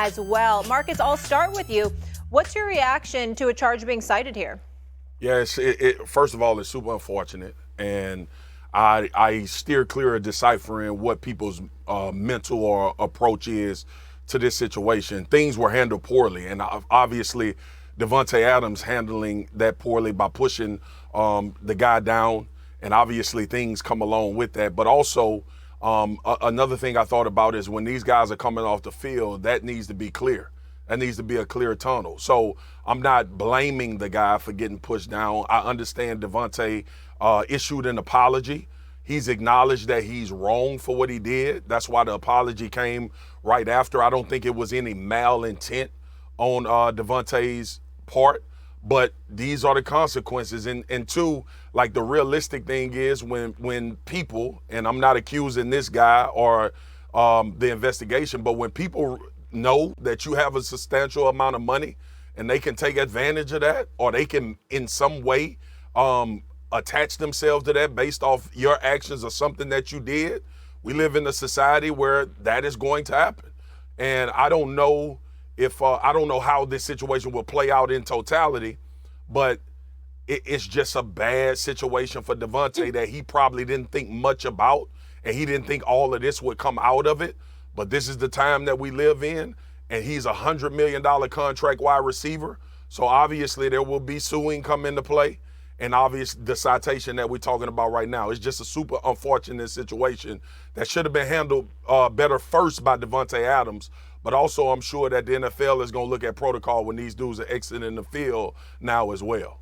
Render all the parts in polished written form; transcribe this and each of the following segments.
as well. Marcus, I'll start with you. What's your reaction to a charge being cited here? Yes, first of all, it's super unfortunate, and I steer clear of deciphering what people's mental or approach is to this situation. Things were handled poorly, and obviously Davante Adams handling that poorly by pushing the guy down, and obviously things come along with that. But also, another thing I thought about is when these guys are coming off the field, that needs to be clear. That needs to be a clear tunnel. So I'm not blaming the guy for getting pushed down. I understand Davante issued an apology. He's acknowledged that he's wrong for what he did. That's why the apology came right after. I don't think it was any malintent on Davante's part, but these are the consequences. And two, like the realistic thing is when people, and I'm not accusing this guy or the investigation, but when people know that you have a substantial amount of money and they can take advantage of that, or they can in some way attach themselves to that based off your actions or something that you did. We live in a society where that is going to happen. And I don't know if I don't know how this situation will play out in totality, but it's just a bad situation for Davante that he probably didn't think much about, and he didn't think all of this would come out of it. But this is the time that we live in, and he's $100 million contract wide receiver. So obviously there will be suing come into play, and obviously the citation that we're talking about right now is just a super unfortunate situation that should have been handled better first by Davante Adams. But also I'm sure that the NFL is going to look at protocol when these dudes are exiting the field now as well.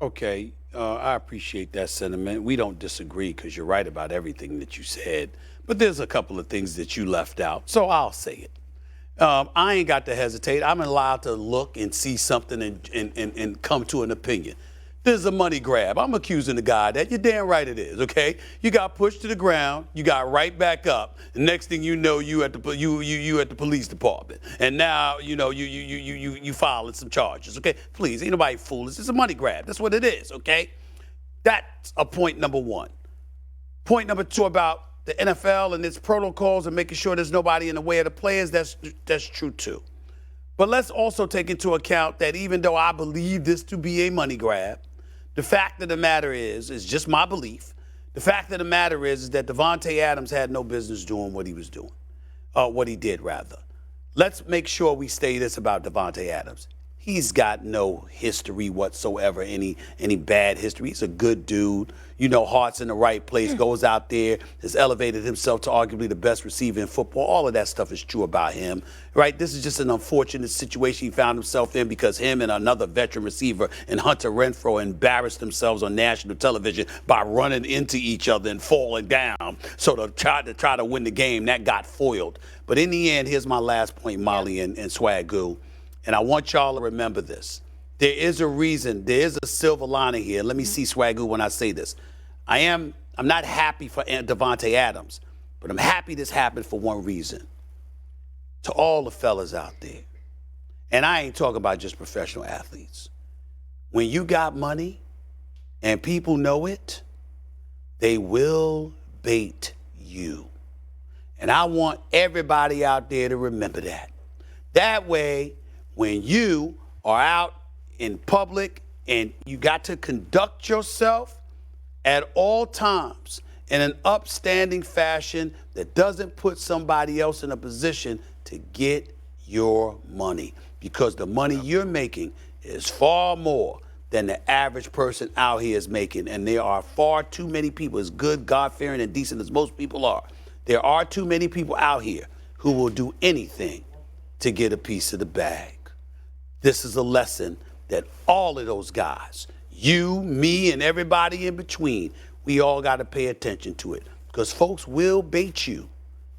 Okay, I appreciate that sentiment. We don't disagree because you're right about everything that you said. But there's a couple of things that you left out, so I'll say it. I ain't got to hesitate. I'm allowed to look and see something and come to an opinion. This is a money grab. I'm accusing the guy that you're damn right it is, okay? You got pushed to the ground, you got right back up. The next thing you know, you at the police department. And now, you filing some charges, okay? Please, ain't nobody foolish. It's a money grab. That's what it is, okay? That's a point number one. Point number two about the NFL and its protocols and making sure there's nobody in the way of the players, that's true too. But let's also take into account that even though I believe this to be a money grab, the fact of the matter is just my belief, the fact of the matter is that Davante Adams had no business doing what he was doing, what he did rather. Let's make sure we say this about Davante Adams. He's got no history whatsoever, any bad history. He's a good dude. Heart's in the right place, goes out there, has elevated himself to arguably the best receiver in football. All of that stuff is true about him, right? This is just an unfortunate situation he found himself in because him and another veteran receiver and Hunter Renfrow embarrassed themselves on national television by running into each other and falling down. So to try to win the game, that got foiled. But in the end, here's my last point, Molly and Swagoo. And I want y'all to remember this. There is a reason. There is a silver lining here. Let me see Swagoo when I say this. I'm not happy for Davante Adams, but I'm happy this happened for one reason. To all the fellas out there, and I ain't talking about just professional athletes. When you got money and people know it, they will bait you. And I want everybody out there to remember that. That way, when you are out in public and you got to conduct yourself at all times in an upstanding fashion that doesn't put somebody else in a position to get your money, because the money you're making is far more than the average person out here is making. And there are far too many people, as good, God-fearing, and decent as most people are, there are too many people out here who will do anything to get a piece of the bag. This is a lesson that all of those guys, you, me, and everybody in between, we all got to pay attention to it, because folks will bait you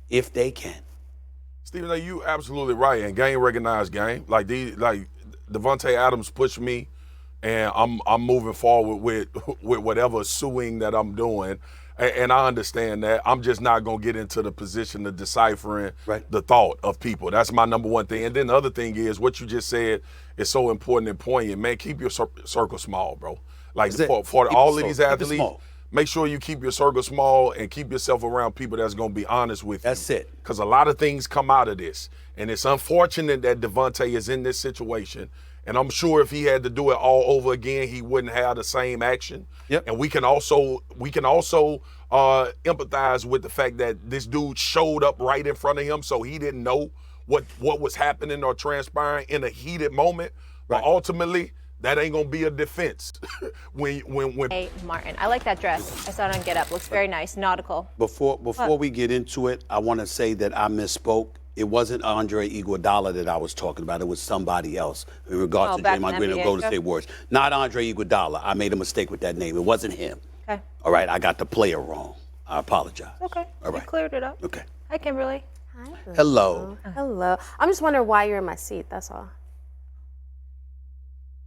if they can. Stephen, you absolutely right. And game recognized game. Like Davante Adams pushed me, and I'm moving forward with whatever suing that I'm doing. And I understand that. I'm just not going to get into the position of deciphering the thought of people. That's my number one thing. And then the other thing is what you just said is so important and poignant. Man, keep your circle small, bro. Like for all of these athletes, make sure you keep your circle small and keep yourself around people that's going to be honest with you. That's it. Because a lot of things come out of this. And it's unfortunate that Davante is in this situation. And I'm sure if he had to do it all over again, he wouldn't have the same action. Yep. And we can also empathize with the fact that this dude showed up right in front of him, so he didn't know what was happening or transpiring in a heated moment. Right. But ultimately, that ain't gonna be a defense. when Hey, Martin, I like that dress. I saw it on Get Up. Looks very nice, nautical. Before we get into it, I want to say that I misspoke. It wasn't Andre Iguodala that I was talking about. It was somebody else in regards to back in Draymond that Green and NBA Golden show? State Warriors. Not Andre Iguodala. I made a mistake with that name. It wasn't him. Okay. All right, I got the player wrong. I apologize. Okay. All right. You cleared it up. Okay. Hi, Kimberly. Hi. Hello. Hello. I'm just wondering why you're in my seat. That's all.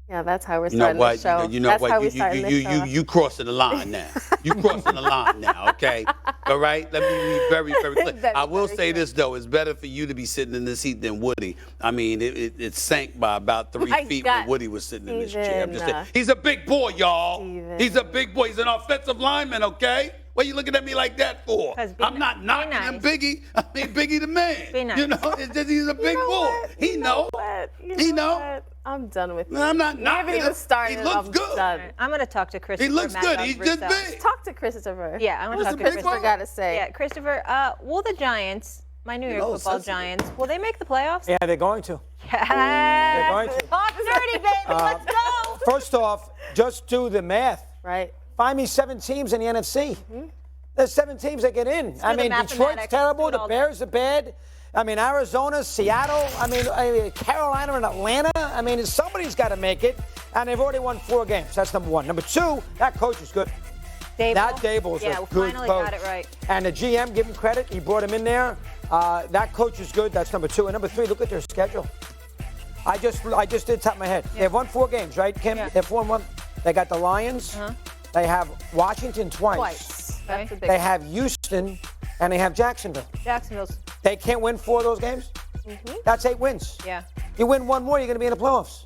Yeah, that's how we're You know starting what? the show. You know That's what? how we started the show. You crossing the line now. You crossing the line now, okay? All right? Let me be very, very clear. Very, I will very say clear. this, though. It's better for you to be sitting in this seat than Woody. I mean, it sank by about 3 My feet God. when Woody was sitting in this chair. I'm just Steven, saying. He's a big boy, y'all. Steven. He's a big boy. He's an offensive lineman, okay? What are you looking at me like that for? 'Cause I'm not knocking him, nice. Biggie. I mean, Biggie the man. Be nice. You know, it's just he's a big boy. What? He You know. what? You He know. what? I'm done with you. I'm not You knocking haven't him. even started. He looks I'm good. done. I'm going to talk to Christopher. He looks Matt good. He's just Russo. big. Talk to Christopher. Yeah, I want to What's talk the to Christopher Christopher. got to say? Yeah, Christopher, will the Giants, my New York Oh, football sensitive. Giants, will they make the playoffs? Yeah, they're going to. Yes. going to. Talk dirty, baby. Let's go. First off, just do the math. Right. Find me 7 teams in the NFC. There's 7 teams that get in. I do the mean, Detroit's mathematics. terrible. Do it The all Bears are bad. I mean, Arizona, Seattle. I mean, Carolina and Atlanta. I mean, somebody's got to make it. And they've already won 4 games. That's number 1. Number 2, that coach is good. Dable. That Dable's yeah, a we good finally coach. got it right. And the GM, give him credit. He brought him in there. That coach is good. That's number 2. And number 3, look at their schedule. I just did top of my head. They've won 4 games, right, Kim? Yeah. They've won 1. They got the Lions. They have Washington twice. That's a big They have Houston, and they have Jacksonville. Jacksonville's, They can't win 4 of those games? That's 8 wins. yeah. You win 1 more, you're going to be in the playoffs.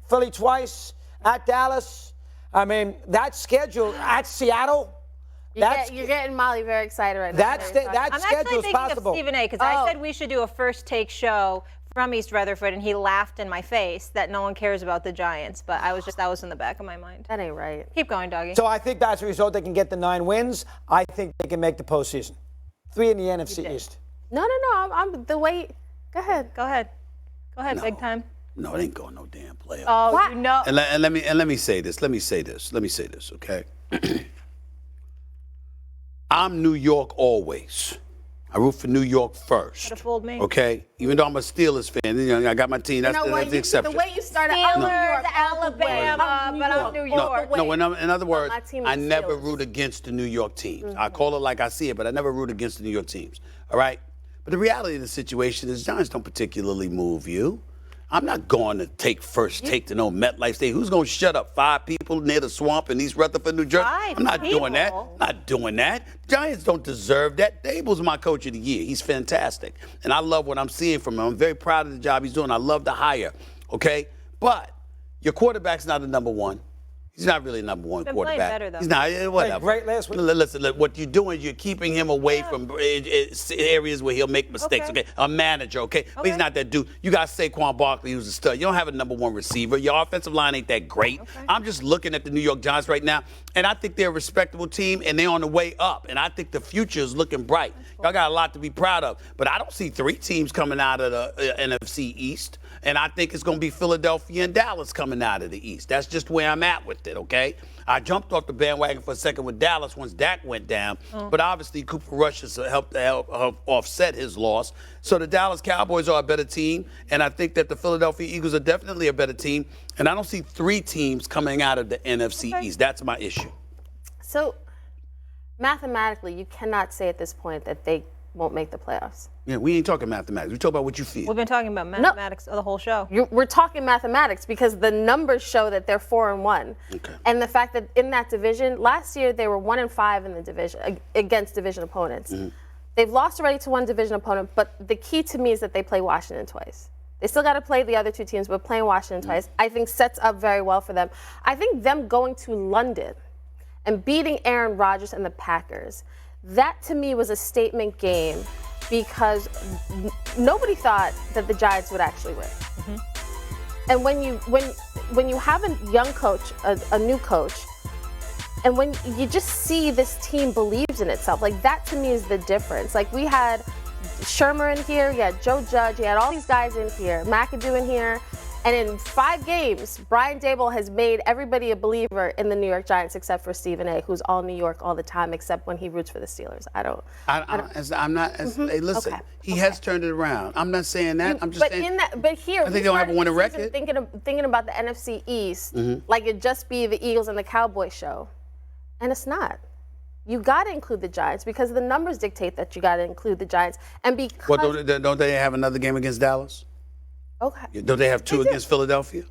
Philly twice, at Dallas. I mean, that schedule, at Seattle, You're getting Molly very excited right now. That's the- Very that I'm schedule actually is thinking possible. of Stephen A. because Oh. I said we should do a first take show from East Rutherford, and he laughed in my face that no one cares about the Giants. But that was in the back of my mind. That ain't right. Keep going, doggy. So I think that's a result. They can get the 9 wins. I think they can make the postseason. 3 in the NFC East. No. I'm the way. Go ahead. Go ahead, big time. No, it ain't going no damn playoff. Oh, What? you know. And let me say this. Let me say this, okay? I'm New York always. I root for New York first. Could've fooled me. Okay? Even though I'm a Steelers fan, you know, I got my team. That's, You know what? that's the exception. The way you started, I'm New Steelers, York, all the way. Alabama, but I'm New York. No, in other words, my team I is never Steelers. root against the New York teams. I call it like I see it, but I never root against the New York teams. All right? But the reality of the situation is Giants don't particularly move you. I'm not going to take to no MetLife Stadium. Who's going to shut up 5 people near the swamp in East Rutherford, New Jersey? 5 I'm not doing that. people? Not doing that. Giants don't deserve that. Dable's my coach of the year. He's fantastic. And I love what I'm seeing from him. I'm very proud of the job he's doing. I love the hire, okay? But your quarterback's not the number 1. He's not really a number 1 Been playing quarterback. better, though. He's not. Whatever. great last week. Listen, what you're doing is you're keeping him away from areas where he'll make mistakes, okay? A manager, okay? But he's not that dude. You got Saquon Barkley, who's a stud. You don't have a number 1 receiver. Your offensive line ain't that great. I'm just looking at the New York Giants right now, and I think they're a respectable team, and they're on the way up. And I think the future is looking bright. Y'all got a lot to be proud of. But I don't see 3 teams coming out of the NFC East. And I think it's going to be Philadelphia and Dallas coming out of the East. That's just where I'm at with it, okay? I jumped off the bandwagon for a second with Dallas once Dak went down. But obviously, Cooper Rush has helped offset his loss. So the Dallas Cowboys are a better team. And I think that the Philadelphia Eagles are definitely a better team. And I don't see 3 teams coming out of the NFC East. That's my issue. So, mathematically, you cannot say at this point that they won't make the playoffs. Yeah, we ain't talking mathematics. We talk about what you feel. We've been talking about mathematics the whole show. We're talking mathematics because the numbers show that they're 4-1. Okay. And the fact that in that division, last year they were 1-5 in the division against division opponents. They've lost already to 1 division opponent, but the key to me is that they play Washington twice. They still got to play the other 2 teams, but playing Washington twice, I think sets up very well for them. I think them going to London and beating Aaron Rodgers and the Packers. That to me was a statement game because nobody thought that the Giants would actually win. And when you have a young coach, a new coach, and when you just see this team believes in itself, like that to me is the difference. Like we had Shermer in here, you had Joe Judge, you had all these guys in here, McAdoo in here, and in 5 games, Brian Daboll has made everybody a believer in the New York Giants except for Stephen A., who's all New York all the time, except when he roots for the Steelers. I'm not. Hey, listen, Okay. he has turned it around. I'm not saying that. I'm just saying. But here, I think they don't have a winning record. Thinking about the NFC East, like it'd just be the Eagles and the Cowboys show, and it's not. You got to include the Giants because the numbers dictate that you got to include the Giants, and because Well, don't they have another game against Dallas? okay, Don't they have 2 against Philadelphia?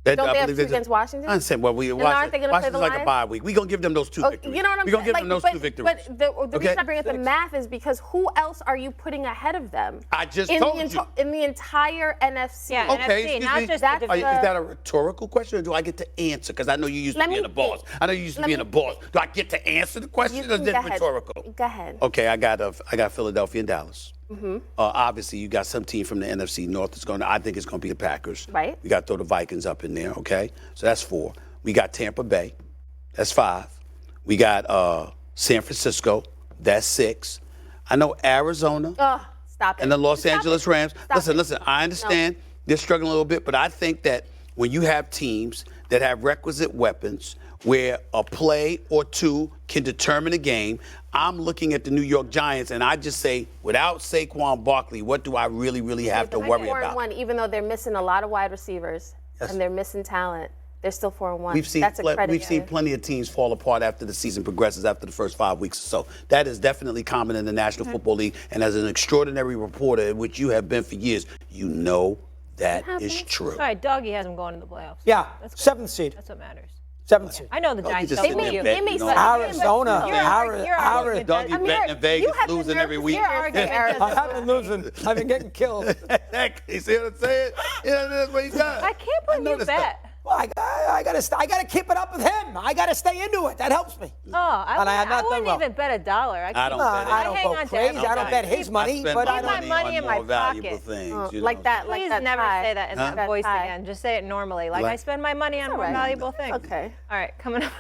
don't they have 2 against Washington? I said, well, aren't they going to play the like a Lions? bye week. We're going to give them those 2 victories. You know what I'm We're saying? going to give them those 2 victories. But the reason I bring up the math is because who else are you putting ahead of them? I just told you. In the entire NFC. Yeah, Okay, NFC, not excuse me. just That's the Is division. that a rhetorical question, or do I get to answer? Because I know you used to Let being me a boss. think. I know you used to Let being me a boss. think. Do I get to answer the question, or is Go it ahead. rhetorical? Go ahead. Okay, I got Philadelphia and Dallas. Obviously, you got some team from the NFC North that's going to. I think it's going to be the Packers. Right. We got to throw the Vikings up in there. Okay, so that's 4. We got Tampa Bay. That's 5. We got San Francisco. That's 6. I know Arizona. Oh, stop it. And the Los Stop Angeles it. Rams. Stop Listen, I understand they're struggling a little bit, but I think that when you have teams that have requisite weapons where a play or 2 can determine a game, I'm looking at the New York Giants and I just say, without Saquon Barkley, what do I really have to worry They're about? 4-1, even though they're missing a lot of wide receivers Yes. and they're missing talent. They're still 4-1. We've seen That's a credit. we've seen plenty of teams fall apart after the season progresses after the first 5 weeks or so. That is definitely common in the National Football League. And as an extraordinary reporter, which you have been for years, you know that is true. All right, Doggy has them going to the playoffs. Yeah, That's 7th seed. That's what matters. 7th seed. I know the Giants just don't sit beat there you. and bet, you know. Arizona. You're arguing Arizona. Doggy that- betting and Vegas losing every week. You're arguing that- I've been losing. I've been getting killed. You see what I'm saying? Yeah, that's what he does. I can't believe you bet. Well, I gotta keep it up with him. I gotta stay into it. That helps me. Oh, I And I have not done wouldn't well. even bet $1. I don't bet it. I don't hang go on to crazy. everything. I don't bet his money, spend but my I Keep my don't. money in on my more valuable pocket. things. you like know. that. Please that never tie. say that in that That voice tie. again. Just say it normally. Like Like- I spend my money on more right. valuable things. Okay. All right, coming up.